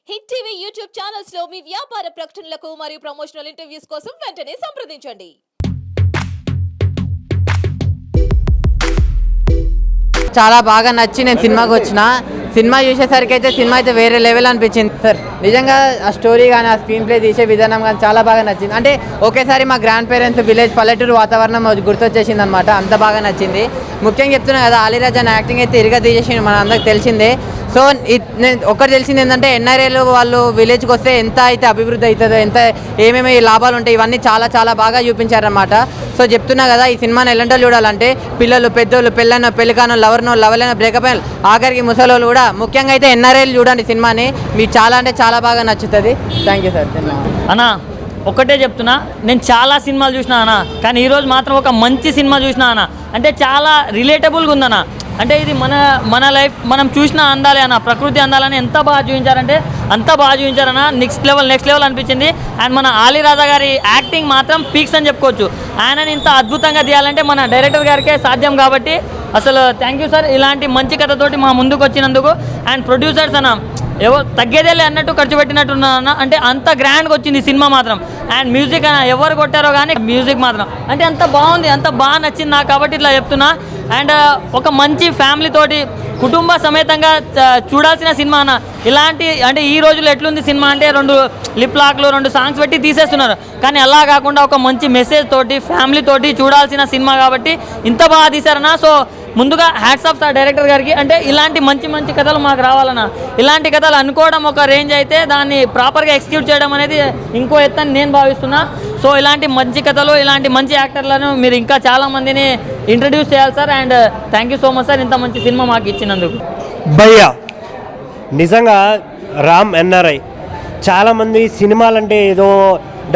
Hit TV YouTube channels లో మీ వ్యాపార ప్రకటనలకు మరియు ప్రమోషనల్ ఇంటర్వ్యూస్ కోసం వెంటనే సంప్రదించండి. చాలా బాగా నచ్చి నేను సినిమాకి వచ్చిన. సినిమా చూసేసరికి అయితే సినిమా అయితే వేరే లెవెల్ అనిపించింది సార్. నిజంగా ఆ స్టోరీ కానీ ఆ స్క్రీన్ ప్లే తీసే విధానం కానీ చాలా బాగా నచ్చింది. అంటే ఒకేసారి మా గ్రాండ్ పేరెంట్స్ విలేజ్ పల్లెటూరు వాతావరణం గుర్తొచ్చేసింది అనమాట. అంత బాగా నచ్చింది. ముఖ్యంగా చెప్తున్నా కదా, అలీరాజ్ అనే యాక్టింగ్ అయితే ఇరుగా తీసేసింది, మన అందరికి తెలిసిందే. సో నేను ఒకటి తెలిసింది ఏంటంటే, ఎన్ఆర్ఏలు వాళ్ళు విలేజ్కి వస్తే ఎంత అయితే అభివృద్ధి అవుతుందో, ఎంత ఏమేమి లాభాలు ఉంటాయి, ఇవన్నీ చాలా చాలా బాగా చూపించారనమాట. సో చెప్తున్నా కదా, ఈ సినిమాని ఎలాంటో చూడాలంటే పిల్లలు, పెద్దోళ్ళు, పెళ్ళైన, పెళ్ళికానో, లవర్నో, లవలైన, బ్రేకప్ అయిన, ఆఖరికి ముసలోళ్ళు కూడా, ముఖ్యంగా అయితే ఎన్ఆర్ఐలు చూడండి సినిమాని. మీకు చాలా అంటే చాలా బాగా నచ్చుతుంది. Thank you sir. అన్న ఒకటే చెప్తున్నా, నేను చాలా సినిమాలు చూసినా అన్న, కానీ ఈరోజు మాత్రం ఒక మంచి సినిమా చూసినా అన్న. అంటే చాలా రిలేటబుల్గా ఉందన్న. అంటే ఇది మన లైఫ్ మనం చూసిన అందాలే అన్న, ప్రకృతి అందాలని ఎంత బాగా చూపించారంటే అంత బాగా చూపించారన్న. నెక్స్ట్ లెవెల్ అనిపించింది. అండ్ మన ఆలీ రాజా గారి యాక్టింగ్ మాత్రం పీక్స్ అని చెప్పుకోవచ్చు. ఆయనని ఇంత అద్భుతంగా తీయాలంటే మన డైరెక్టర్ గారికే సాధ్యం. కాబట్టి అసలు థ్యాంక్ యూ సార్, ఇలాంటి మంచి కథతోటి మా ముందుకు వచ్చినందుకు. అండ్ ప్రొడ్యూసర్స్ అన్న ఎవరు తగ్గేదేలే అన్నట్టు ఖర్చు పెట్టినట్టున్నా అన్న. అంటే అంత గ్రాండ్గా వచ్చింది సినిమా మాత్రం. అండ్ మ్యూజిక్ అన్న ఎవరు కొట్టారో కానీ మ్యూజిక్ మాత్రం అంటే అంత బాగుంది, అంత బాగా నచ్చింది నాకు. కాబట్టి ఇట్లా చెప్తున్నా. అండ్ ఒక మంచి ఫ్యామిలీ తోటి కుటుంబ సమేతంగా చూడాల్సిన సినిమా అన్న. ఇలాంటి అంటే ఈ రోజుల్లో ఎట్లుంది సినిమా అంటే 2 లిప్ లాక్లు 2 సాంగ్స్ పెట్టి తీసేస్తున్నారు. కానీ అలా కాకుండా ఒక మంచి మెసేజ్ తోటి ఫ్యామిలీ తోటి చూడాల్సిన సినిమా కాబట్టి ఇంత బాగా తీశారన్న. సో ముందుగా హ్యాట్స్ ఆఫ్ సార్ డైరెక్టర్ గారికి. అంటే ఇలాంటి మంచి కథలు మాకు రావాలన్న. ఇలాంటి కథలు అనుకోవడం ఒక రేంజ్ అయితే, దాన్ని ప్రాపర్గా ఎగ్జిక్యూట్ చేయడం అనేది ఇంకో ఎత్తని నేను భావిస్తున్నా. సో ఇలాంటి మంచి కథలు, ఇలాంటి మంచి యాక్టర్లను మీరు ఇంకా చాలామందిని ఇంట్రడ్యూస్ చేయాలి sir. And thank you so much sir, ఇంత మంచి సినిమా మాకు ఇచ్చినందుకు. భయ్యా నిజంగా రామ్ ఎన్ఆర్ఐ చాలామంది సినిమాలంటే ఏదో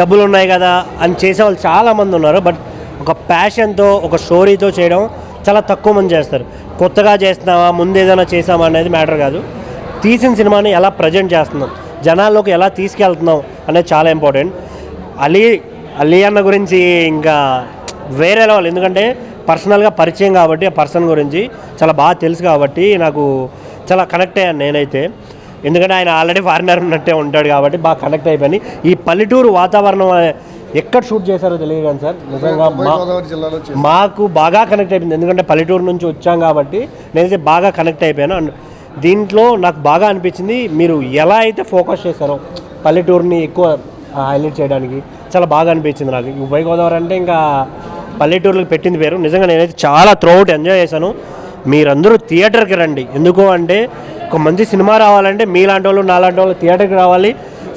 డబ్బులు ఉన్నాయి కదా అని చేసేవాళ్ళు చాలామంది ఉన్నారు. బట్ ఒక ప్యాషన్తో, ఒక స్టోరీతో చేయడం చాలా తక్కువ మంది చేస్తారు. కొత్తగా చేస్తున్నావా, ముందు ఏదైనా చేసామా అనేది మ్యాటర్ కాదు. తీసిన సినిమాని ఎలా ప్రజెంట్ చేస్తున్నాం, జనాల్లోకి ఎలా తీసుకెళ్తున్నాం అనేది చాలా ఇంపార్టెంట్. అలీ అన్న గురించి ఇంకా వేరే లెవెల్. ఎందుకంటే పర్సనల్గా పరిచయం కాబట్టి, ఆ పర్సన్ గురించి చాలా బాగా తెలుసు కాబట్టి నాకు చాలా కనెక్ట్ అయ్యాను నేనైతే. ఎందుకంటే ఆయన ఆల్రెడీ ఫారినర్ ఉన్నట్టే ఉంటాడు కాబట్టి బాగా కనెక్ట్ అయిపోయి. ఈ పల్లెటూరు వాతావరణం ఎక్కడ షూట్ చేశారో తెలియదు కానీ సార్, నిజంగా మాకు బాగా కనెక్ట్ అయిపోయింది. ఎందుకంటే పల్లెటూరు నుంచి వచ్చాం కాబట్టి నేనైతే బాగా కనెక్ట్ అయిపోయాను. అండ్ దీంట్లో నాకు బాగా అనిపించింది, మీరు ఎలా అయితే ఫోకస్ చేశారో పల్లెటూరుని ఎక్కువ హైలైట్ చేయడానికి చాలా బాగా అనిపించింది నాకు. ఉభయ గోదావరి అంటే ఇంకా పల్లెటూరులకు పెట్టింది పేరు. నిజంగా నేనైతే చాలా త్రూఅవుట్ ఎంజాయ్ చేశాను. మీరందరూ థియేటర్కి రండి. ఎందుకు అంటే ఒక మంచి సినిమా రావాలంటే మీలాంటి వాళ్ళు, నాలాంటి వాళ్ళు థియేటర్కి రావాలి.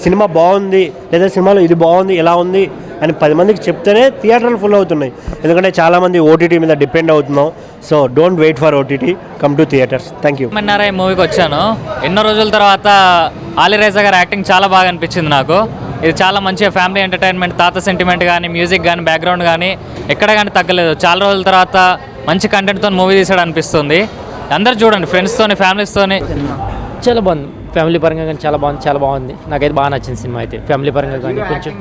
సినిమా బాగుంది, లేదా సినిమాలో ఇది బాగుంది, ఎలా ఉంది అని 10 మందికి చెప్తేనే థియేటర్లు ఫుల్ అవుతున్నాయి. ఎందుకంటే చాలామంది ఓటీటీ మీద డిపెండ్ అవుతున్నాం. So don't wait for OTT, come to theatres. Thank you. NRI మూవీకి వచ్చాను. ఎన్నో రోజుల తర్వాత ఆలీ రాజా గారి యాక్టింగ్ చాలా బాగా అనిపించింది నాకు. ఇది చాలా మంచిగా ఫ్యామిలీ ఎంటర్టైన్మెంట్, తాత సెంటిమెంట్ కానీ, మ్యూజిక్ కానీ, బ్యాక్గ్రౌండ్ కానీ ఎక్కడ కానీ తగ్గలేదు. చాలా రోజుల తర్వాత మంచి కంటెంట్తో మూవీ తీసాడు అనిపిస్తుంది. అందరు చూడండి, ఫ్రెండ్స్తోని, ఫ్యామిలీస్తోని. చాలా బాగుంది. ఫ్యామిలీ పరంగా కానీ చాలా బాగుంది. నాకైతే బాగా నచ్చింది సినిమా అయితే. ఫ్యామిలీ పరంగా కానీ కొంచెం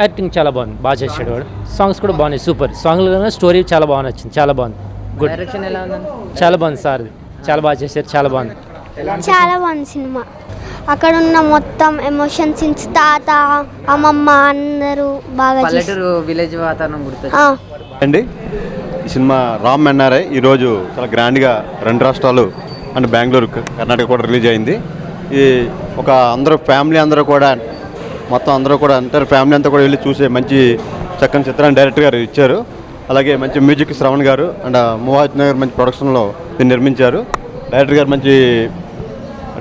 యాక్టింగ్ చాలా బాగుంది, బాగా చేసాడు వాడు. సాంగ్స్ కూడా బాగున్నాయి, సూపర్ సాంగ్లు కానీ. స్టోరీ చాలా బాగా నచ్చింది, చాలా బాగుంది. గుడ్, డైరెక్షన్ ఎలా ఉందండి? చాలా బాగుంది సార్, చాలా బాగా చేశారు, చాలా బాగుంది. చాలా బాగుంది సినిమా. అక్కడ ఉన్న మొత్తం ఎమోషన్ సీన్స్, తాత, అమ్మమ్మ అందరూ బాగా పల్లెటూరు విలేజ్ వాతావరణం గుర్తు అండి. ఈ సినిమా రామ్ ఎన్ఆర్ఐ ఈరోజు చాలా గ్రాండ్గా 2 రాష్ట్రాలు అండ్ బెంగళూరు, కర్ణాటక కూడా రిలీజ్ అయింది. ఈ ఒక అందరూ ఫ్యామిలీ అందరూ కూడా మొత్తం అందరూ కూడా అంటారు, ఫ్యామిలీ అంతా కూడా వెళ్ళి చూసే మంచి చక్కని చిత్రాన్ని డైరెక్టర్ గారు ఇచ్చారు. అలాగే మంచి మ్యూజిక్ శ్రవణ్ గారు అండ్ మోహిత్ నగర్ మంచి ప్రొడక్షన్లో దీన్ని నిర్మించారు. డైరెక్టర్ గారు మంచి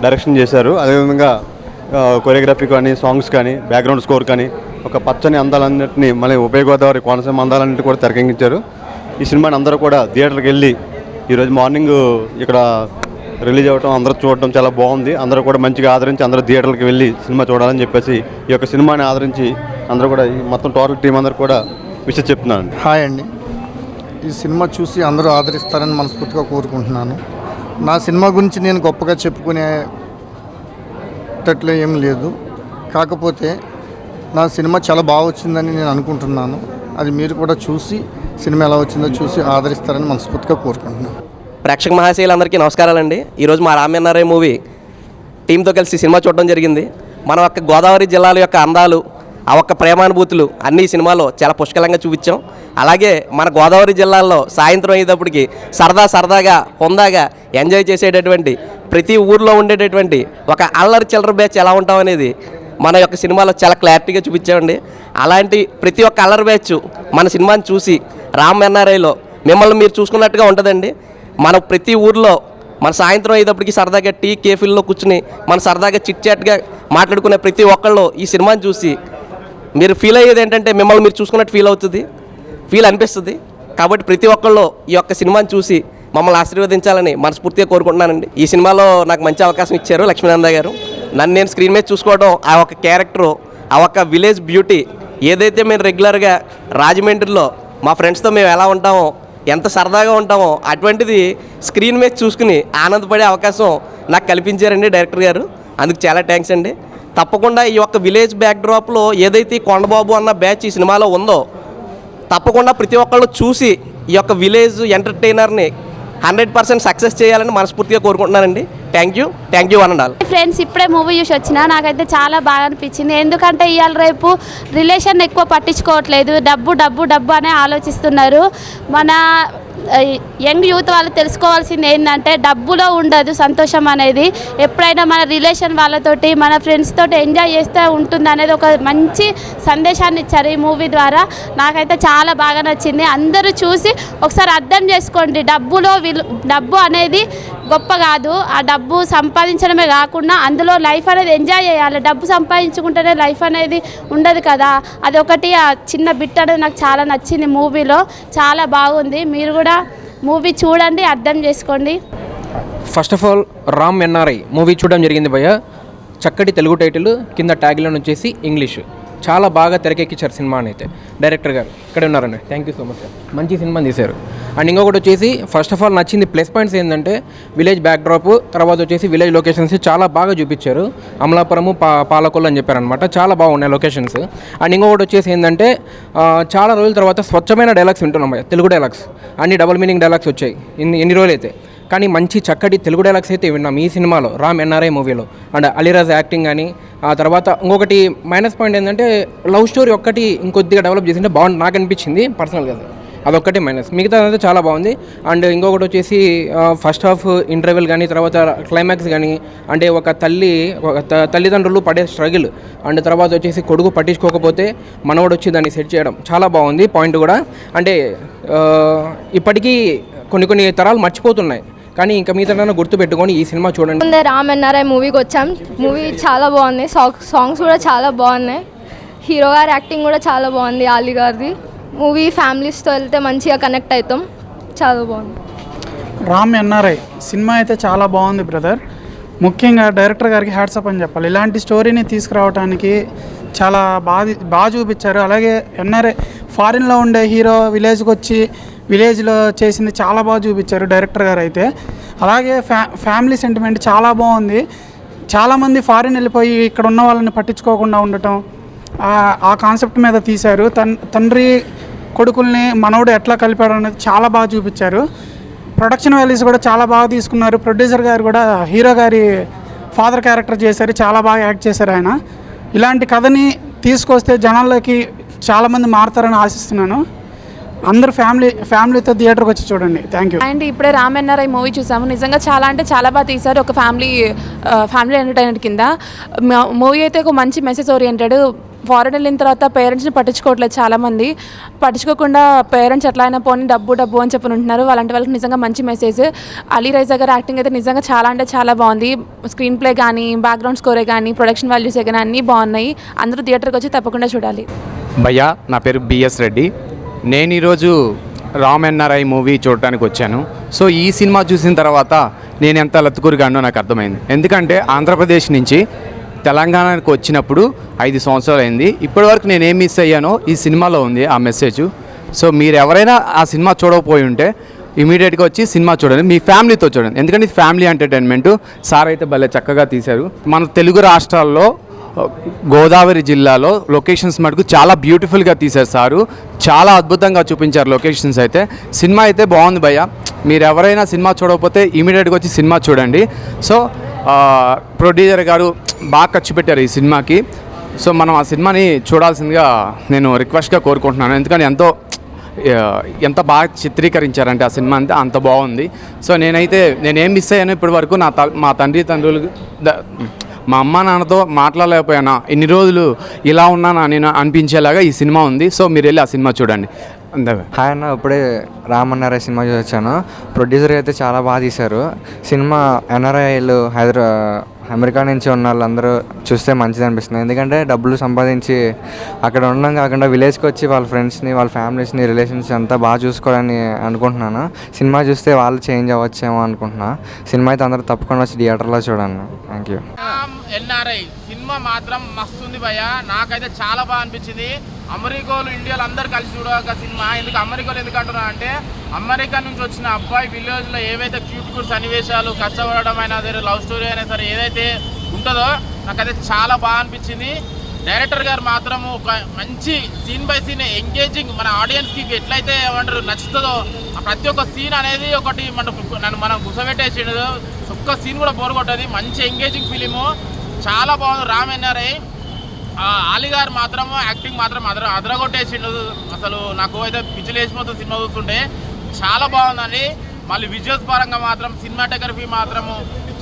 డైరెక్షన్ చేశారు. అదేవిధంగా కొరియోగ్రఫీ కానీ, సాంగ్స్ కానీ, బ్యాక్గ్రౌండ్ స్కోర్ కానీ, ఒక పచ్చని అందాలన్నింటినీ మళ్ళీ ఉభయ గోదావరి కోనసీమ అందాలన్నింటినీ కూడా తెరకెక్కించారు. ఈ సినిమాని అందరూ కూడా థియేటర్కి వెళ్ళి ఈరోజు మార్నింగ్ ఇక్కడ రిలీజ్ అవ్వడం, అందరూ చూడటం చాలా బాగుంది. అందరూ కూడా మంచిగా ఆదరించి అందరూ థియేటర్కి వెళ్ళి సినిమా చూడాలని చెప్పేసి ఈ యొక్క సినిమాని ఆదరించి అందరూ కూడా ఈ మొత్తం టోటల్ టీం అందరూ కూడా విషయం చెప్తున్నాను. హాయ్ అండి. ఈ సినిమా చూసి అందరూ ఆదరిస్తారని మనస్ఫూర్తిగా కోరుకుంటున్నాను. నా సినిమా గురించి నేను గొప్పగా చెప్పుకునేటట్లు ఏం లేదు. కాకపోతే నా సినిమా చాలా బాగా వచ్చిందని నేను అనుకుంటున్నాను. అది మీరు కూడా చూసి సినిమా ఎలా వచ్చిందో చూసి ఆదరిస్తారని మనస్ఫూర్తిగా కోరుకుంటున్నాను. ప్రేక్షక మహాశయులందరికీ నమస్కారాలండి. ఈరోజు మా రామ్ ఎన్ఆర్ఐ మూవీ టీంతో కలిసి సినిమా చూడడం జరిగింది. మన యొక్క గోదావరి జిల్లాల యొక్క అందాలు, ఆ ఒక్క ప్రేమానుభూతులు అన్ని ఈ సినిమాలో చాలా పుష్కలంగా చూపించాం. అలాగే మన గోదావరి జిల్లాల్లో సాయంత్రం అయ్యేటప్పటికి సరదాగా హుందాగా ఎంజాయ్ చేసేటటువంటి, ప్రతి ఊర్లో ఉండేటటువంటి ఒక అల్లరి చిల్లర బ్యాచ్ ఎలా ఉంటాం అనేది మన యొక్క సినిమాలో చాలా క్లారిటీగా చూపించామండి. అలాంటి ప్రతి ఒక్క అల్లరి బ్యాచ్ మన సినిమాని చూసి రామ్ ఎన్ఆర్ఐలో మిమ్మల్ని మీరు చూసుకున్నట్టుగా ఉంటుందండి. మన ప్రతి ఊర్లో మన సాయంత్రం అయ్యేటప్పటికి సరదాగా టీ కేఫీల్లో కూర్చుని మన సరదాగా చిట్ చాట్గా మాట్లాడుకునే ప్రతి ఒక్కళ్ళు ఈ సినిమాని చూసి మీరు ఫీల్ అయ్యేది ఏంటంటే మిమ్మల్ని మీరు చూసుకున్నట్టు ఫీల్ అనిపిస్తుంది. కాబట్టి ప్రతి ఒక్కళ్ళు ఈ యొక్క సినిమాని చూసి మమ్మల్ని ఆశీర్వదించాలని మనస్ఫూర్తిగా కోరుకుంటున్నానండి. ఈ సినిమాలో నాకు మంచి అవకాశం ఇచ్చారు లక్ష్మీనంద గారు. నన్ను నేను స్క్రీన్ మీద చూసుకోవడం, ఆ ఒక క్యారెక్టరు, ఆ ఒక్క విలేజ్ బ్యూటీ, ఏదైతే మేము రెగ్యులర్గా రాజమండ్రిలో మా ఫ్రెండ్స్తో మేము ఎలా ఉంటామో, ఎంత సరదాగా ఉంటామో అటువంటిది స్క్రీన్ మీద చూసుకుని ఆనందపడే అవకాశం నాకు కల్పించారండి డైరెక్టర్ గారు. అందుకు చాలా థ్యాంక్స్ అండి. తప్పకుండా ఈ యొక్క విలేజ్ బ్యాక్డ్రాప్లో ఏదైతే కొండబాబు అన్న బ్యాచ్ ఈ సినిమాలో ఉందో తప్పకుండా ప్రతి ఒక్కళ్ళు చూసి ఈ యొక్క విలేజ్ ఎంటర్టైనర్ని 100% సక్సెస్ చేయాలని మనస్ఫూర్తిగా కోరుకుంటున్నానండి. Thank you one and all. Friends, ఇప్పుడే మూవీ చూసి వచ్చిన నాకైతే చాలా బాగా అనిపించింది. ఎందుకంటే ఇవాళ రేపు రిలేషన్ ఎక్కువ పట్టించుకోవట్లేదు, డబ్బు అనే ఆలోచిస్తున్నారు. మన యంగ్ యూత్ వాళ్ళు తెలుసుకోవాల్సింది ఏంటంటే డబ్బులో ఉండదు సంతోషం అనేది. ఎప్పుడైనా మన రిలేషన్ వాళ్ళతోటి, మన ఫ్రెండ్స్ తోటి ఎంజాయ్ చేస్తే ఉంటుంది అనేది ఒక మంచి సందేశాన్ని ఇచ్చారు ఈ మూవీ ద్వారా. నాకైతే చాలా బాగా నచ్చింది. అందరూ చూసి ఒకసారి అర్థం చేసుకోండి, డబ్బు అనేది గొప్ప కాదు. ఆ డబ్బు సంపాదించడమే కాకుండా అందులో లైఫ్ అనేది ఎంజాయ్ చేయాలి. డబ్బు సంపాదించుకుంటేనే లైఫ్ అనేది ఉండదు కదా. అదొకటి ఆ చిన్న బిట్ అనేది నాకు చాలా నచ్చింది మూవీలో. చాలా బాగుంది. మీరు కూడా మూవీ చూడండి, అర్థం చేసుకోండి. First of all Ram NRI movie చూడడం జరిగింది భయ్య. చక్కటి తెలుగు టైటిల్, కింద ట్యాగ్లైన్ వచ్చేసి ఇంగ్లీష్. చాలా బాగా తెరకెక్కించారు సినిమాని అయితే డైరెక్టర్ గారు. ఇక్కడే ఉన్నారండి. Thank you so much sir. మంచి సినిమా తీశారు. అండ్ ఇంకొకటి వచ్చేసి ఫస్ట్ ఆఫ్ ఆల్ నచ్చింది ప్లస్ పాయింట్స్ ఏంటంటే విలేజ్ బ్యాక్డ్రాప్, తర్వాత వచ్చేసి విలేజ్ లొకేషన్స్ చాలా బాగా చూపించారు. అమలాపురము, పాలకొల్లు అని చెప్పారనమాట. చాలా బాగున్నాయి లొకేషన్స్. అండ్ ఇంకొకటి వచ్చేసి ఏంటంటే చాలా రోజుల తర్వాత స్వచ్ఛమైన డైలాగ్స్ వింటున్నాం తెలుగు డైలాగ్స్. అన్ని డబుల్ మీనింగ్ డైలాగ్స్ వచ్చాయి ఎన్ని రోజులైతే. కానీ మంచి చక్కటి తెలుగు డైలాగ్స్ అయితే విన్నాం ఈ సినిమాలో, రామ్ ఎన్ఆర్ఐ మూవీలో. అండ్ అలీరాజ్ యాక్టింగ్ కానీ, ఆ తర్వాత ఇంకొకటి మైనస్ పాయింట్ ఏంటంటే లవ్ స్టోరీ ఒక్కటి ఇంకొద్దిగా డెవలప్ చేసింటే బాగుంది నాకు అనిపించింది పర్సనల్గా. అదొక్కటి మైనస్, మిగతా అయితే చాలా బాగుంది. అండ్ ఇంకొకటి వచ్చేసి ఫస్ట్ హాఫ్ ఇంటర్వెల్ కానీ, తర్వాత క్లైమాక్స్ కానీ, అంటే ఒక తల్లిదండ్రులు పడే స్ట్రగుల్, అండ్ తర్వాత వచ్చేసి కొడుకు పట్టించుకోకపోతే మనవాడు వచ్చి దాన్ని సెట్ చేయడం చాలా బాగుంది. పాయింట్ కూడా అంటే ఇప్పటికీ కొన్ని తరాలు మర్చిపోతున్నాయి, కానీ ఇంకా మీతో గుర్తుపెట్టుకొని ఈ సినిమా చూడండి. ముందే రామ్ ఎన్ఆర్ఐ మూవీకి వచ్చాం. మూవీ చాలా బాగుంది. సాంగ్స్ కూడా చాలా బాగున్నాయి. హీరో గారి యాక్టింగ్ కూడా చాలా బాగుంది, ఆలీ గారిది. మూవీ ఫ్యామిలీస్తో వెళ్తే మంచిగా కనెక్ట్ అవుతాం. చాలా బాగుంది. రామ్ ఎన్ఆర్ఐ సినిమా అయితే చాలా బాగుంది బ్రదర్. ముఖ్యంగా డైరెక్టర్ గారికి హ్యాట్సప్ అని చెప్పాలి. ఇలాంటి స్టోరీని తీసుకురావడానికి చాలా బాగా చూపించారు. అలాగే ఎన్ఆర్ఐ ఫారిన్లో ఉండే హీరో విలేజ్కి వచ్చి విలేజ్లో చేసింది చాలా బాగా చూపించారు డైరెక్టర్ గారు అయితే. అలాగే ఫ్యామిలీ సెంటిమెంట్ చాలా బాగుంది. చాలామంది ఫారిన్ వెళ్ళిపోయి ఇక్కడ ఉన్న వాళ్ళని పట్టించుకోకుండా ఉండటం, ఆ కాన్సెప్ట్ మీద తీశారు. తండ్రి కొడుకుల్ని మనవడు ఎట్లా కలిపాడు అనేది చాలా బాగా చూపించారు. ప్రొడక్షన్ వాల్యూస్ కూడా చాలా బాగా తీసుకున్నారు. ప్రొడ్యూసర్ గారు కూడా హీరో గారి ఫాదర్ క్యారెక్టర్ చేశారు, చాలా బాగా యాక్ట్ చేశారు ఆయన. ఇలాంటి కథని తీసుకొస్తే జనాల్లోకి చాలామంది మారుతారని ఆశిస్తున్నాను. అందరూ ఫ్యామిలీతో థియేటర్కి వచ్చి చూడండి. Thank you. అండ్ ఇప్పుడే రామ్ ఎన్ఆర్ఐ మూవీ చూసాము. నిజంగా చాలా అంటే చాలా బాగా తీశారు. ఒక ఫ్యామిలీ ఎంటర్టైనర్ కింద మూవీ అయితే ఒక మంచి మెసేజ్ ఓరియంటెడ్. ఫారెన్ వెళ్ళిన తర్వాత పేరెంట్స్ని పట్టించుకోవట్లేదు చాలామంది. పట్టించుకోకుండా పేరెంట్స్ ఎట్లా అయినా పోనీ డబ్బు అని చెప్పి ఉంటున్నారు. అలాంటి వాళ్ళకి నిజంగా మంచి మెసేజ్. అలీ రైజా గారి యాక్టింగ్ అయితే నిజంగా చాలా అంటే చాలా బాగుంది. స్క్రీన్ ప్లే కానీ, బ్యాక్గ్రౌండ్ స్కోరే కానీ, ప్రొడక్షన్ వాల్యూసే కానీ అన్నీ బాగున్నాయి. అందరూ థియేటర్కి వచ్చి తప్పకుండా చూడాలి. భయ్యా, నా పేరు బిఎస్ రెడ్డి. నేను ఈరోజు రామ్ ఎన్ఆర్ఐ మూవీ చూడటానికి వచ్చాను. సో ఈ సినిమా చూసిన తర్వాత నేను ఎంత లత్తుకూరుగానో నాకు అర్థమైంది. ఎందుకంటే ఆంధ్రప్రదేశ్ నుంచి తెలంగాణకు వచ్చినప్పుడు 5 సంవత్సరాలు అయింది. ఇప్పటివరకు నేను ఏం మిస్ అయ్యానో ఈ సినిమాలో ఉంది ఆ మెసేజ్. సో మీరు ఎవరైనా ఆ సినిమా చూడకపోయి ఉంటే ఇమీడియట్గా వచ్చి సినిమా చూడండి, మీ ఫ్యామిలీతో చూడండి. ఎందుకంటే ఇది ఫ్యామిలీ ఎంటర్టైన్మెంట్. సార్ అయితే భలే చక్కగా తీశారు. మన తెలుగు రాష్ట్రాల్లో గోదావరి జిల్లాలో లొకేషన్స్ మటుకు చాలా బ్యూటిఫుల్గా తీశారు సారు. చాలా అద్భుతంగా చూపించారు లొకేషన్స్ అయితే. సినిమా అయితే బాగుంది భయ్య. మీరు ఎవరైనా సినిమా చూడకపోతే ఇమీడియట్గా వచ్చి సినిమా చూడండి. సో ప్రొడ్యూసర్ గారు బాగా ఖర్చు పెట్టారు ఈ సినిమాకి. సో మనం ఆ సినిమాని చూడాల్సిందిగా నేను రిక్వెస్ట్గా కోరుకుంటున్నాను. ఎందుకంటే ఎంత బాగా చిత్రీకరించారంటే ఆ సినిమా అంతా అంత బాగుంది. సో నేనేం మిస్ అయ్యాను ఇప్పటి వరకు మా తండ్రులు మా అమ్మ నాన్నతో మాట్లాడలేకపోయాను. ఇన్ని రోజులు ఇలా ఉన్నానా నేను అనిపించేలాగా ఈ సినిమా ఉంది. సో మీరు వెళ్ళి ఆ సినిమా చూడండి. అంతే. హాయ్ అన్న, ఇప్పుడే రామ్ ఎన్ఆర్ఐ సినిమా చూసొచ్చాను. ప్రొడ్యూసర్ అయితే చాలా బాగా తీశారు సినిమా. ఎన్ఆర్ఐలు అమెరికా నుంచి ఉన్న వాళ్ళందరూ చూస్తే మంచిది అనిపిస్తుంది. ఎందుకంటే డబ్బులు సంపాదించి అక్కడ ఉండడం కాకుండా విలేజ్కి వచ్చి వాళ్ళ ఫ్రెండ్స్ని, వాళ్ళ ఫ్యామిలీస్ని, రిలేషన్స్ అంతా బాగా చూసుకోవాలని అనుకుంటున్నాను. సినిమా చూస్తే వాళ్ళు చేంజ్ అవ్వచ్చేమో అనుకుంటున్నా. సినిమా అయితే అందరూ తప్పకుండా వచ్చి థియేటర్లో చూడండి. Thank you. ఎన్ఆర్ఐ సినిమా మాత్రం మస్తుంది భయ్య. నాకైతే చాలా బాగా అనిపించింది. అమెరికాలో ఇండియాలో అందరు కలిసి చూడక సినిమా. అమెరికాలో ఎందుకు అంటున్నా అంటే, అమెరికా నుంచి వచ్చిన అబ్బాయి విలేజ్లో ఏవైతే క్యూట్ సన్నివేశాలు, కష్టపడడం అయినా సరే, లవ్ స్టోరీ అయినా సరే ఏదైతే ఉంటుందో నాకైతే చాలా బాగా అనిపించింది. డైరెక్టర్ గారు మాత్రం ఒక మంచి సీన్ బై సీన్ ఎంగేజింగ్, మన ఆడియన్స్కి ఎట్లయితే ఏమంటారు నచ్చుతుందో ప్రతి ఒక్క సీన్ అనేది ఒకటి మనం గుసబెట్టేసిండు. ఒక్క సీన్ కూడా బోర్ కొట్టది. మంచి ఎంగేజింగ్ ఫిలిము, చాలా బాగుంది. రామ్ ఎన్ఆర్ఐ ఆలీ గారు మాత్రము యాక్టింగ్ మాత్రం అదరగొట్టేసిండు. అసలు నాకు అయితే పిచ్చిలు వేసిపోతుంది సినిమా చూస్తుంటే. చాలా బాగుందండి. మళ్ళీ విజువల్స్ పరంగా మాత్రం సినిమాటోగ్రఫీ మాత్రము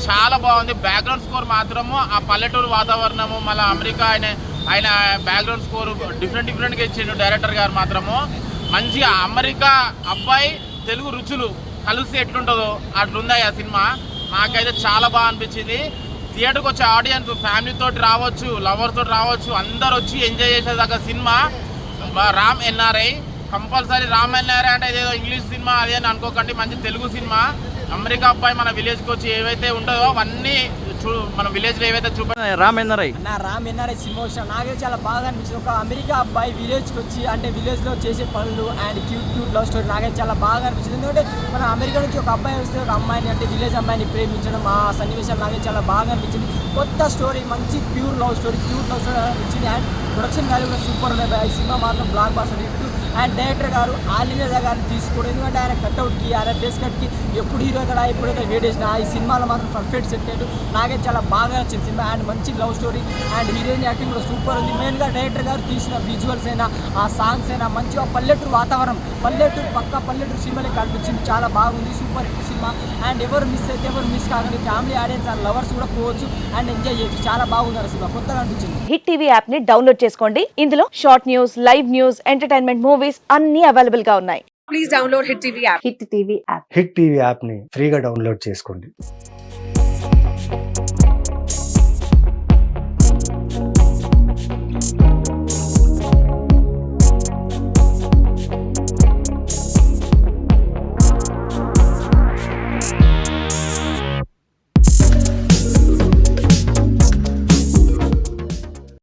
చాలా బాగుంది. బ్యాక్గ్రౌండ్ స్కోర్ మాత్రము ఆ పల్లెటూరు వాతావరణము, మళ్ళీ అమెరికా ఆయన బ్యాక్గ్రౌండ్ స్కోర్ డిఫరెంట్గా ఇచ్చిండు డైరెక్టర్ గారు మాత్రము. మంచిగా అమెరికా అబ్బాయి తెలుగు రుచులు కలిసి ఎట్లుంటుందో అట్లుంది ఆ సినిమా. నాకైతే చాలా బాగా అనిపించింది. థియేటర్కి వచ్చే ఆడియన్స్ ఫ్యామిలీతో రావచ్చు, లవర్స్ తోటి రావచ్చు, అందరు వచ్చి ఎంజాయ్ చేసేదాకా cinema Ram NRI. Compulsory Ram NRI అంటే ఏదో ఇంగ్లీష్ సినిమా అదే అని అనుకోకండి. మంచి తెలుగు సినిమా. అమెరికా అబ్బాయి మన విలేజ్కి వచ్చి ఏవైతే ఉంటుందో అవన్నీ మన విలేజ్లో ఏవైతే రామ్ ఎన్ఆర్ఐ సినిమా వచ్చిన నాకైతే చాలా బాగా అనిపించింది. ఒక అమెరికా అబ్బాయి విలేజ్కి వచ్చి అంటే విలేజ్లో చేసే పనులు అండ్ క్యూట్ లవ్ స్టోరీ నాకైతే చాలా బాగా అనిపించింది. ఎందుకంటే మన అమెరికా నుంచి ఒక అబ్బాయి వస్తే ఒక అమ్మాయిని అంటే విలేజ్ అమ్మాయిని ప్రేమించడం, ఆ సన్నివేశాలు నాకైతే చాలా బాగా అనిపించింది. కొత్త స్టోరీ, మంచి క్యూట్ లవ్ స్టోరీ అనిపించింది. అండ్ ప్రొడక్షన్ వాల్యూ కూడా సూపర్ ఉన్నాయి. ఈ సినిమా మాత్రం blockbuster hit. And director గారు ఆలియా గారిని తీసుకోవడం, ఎందుకంటే ఆయన కట్అవుట్కి, ఆయన ఫేస్ కట్కి ఎప్పుడు హీరో ఇక్కడ ఎప్పుడైతే వేడేసిన ఈ సినిమాలో మాత్రం పర్ఫెక్ట్ సెట్ అయ్యాడు. నాకైతే చాలా బాగా నచ్చింది సినిమా. అండ్ మంచి love story and heroine acting కూడా సూపర్ ఉంది. మెయిన్గా డైరెక్టర్ గారు తీసిన విజువల్స్ అయినా, ఆ సాంగ్స్ అయినా, మంచిగా పల్లెటూరు వాతావరణం, పల్లెటూరు సినిమాలే కనిపించింది. చాలా బాగుంది, సూపర్ హిట్ సినిమా. అండ్ ఎవరు మిస్ కాకండి. ఫ్యామిలీ ఆడియన్స్ అండ్ లవర్స్ కూడా పోవచ్చు అండ్ ఎంజాయ్ చేయొచ్చు. చాలా బాగుంది సినిమా, కొత్తగా అనిపించింది. హిట్ టీవీ యాప్ ని డౌన్లోడ్ చేసుకోండి. ఇందులో short news, live news, entertainment movies అన్ని అవైలబుల్ గా ఉన్నాయి. Please download hit TV app. Hit TV app ని ఫ్రీగా డౌన్లోడ్ చేసుకోండి.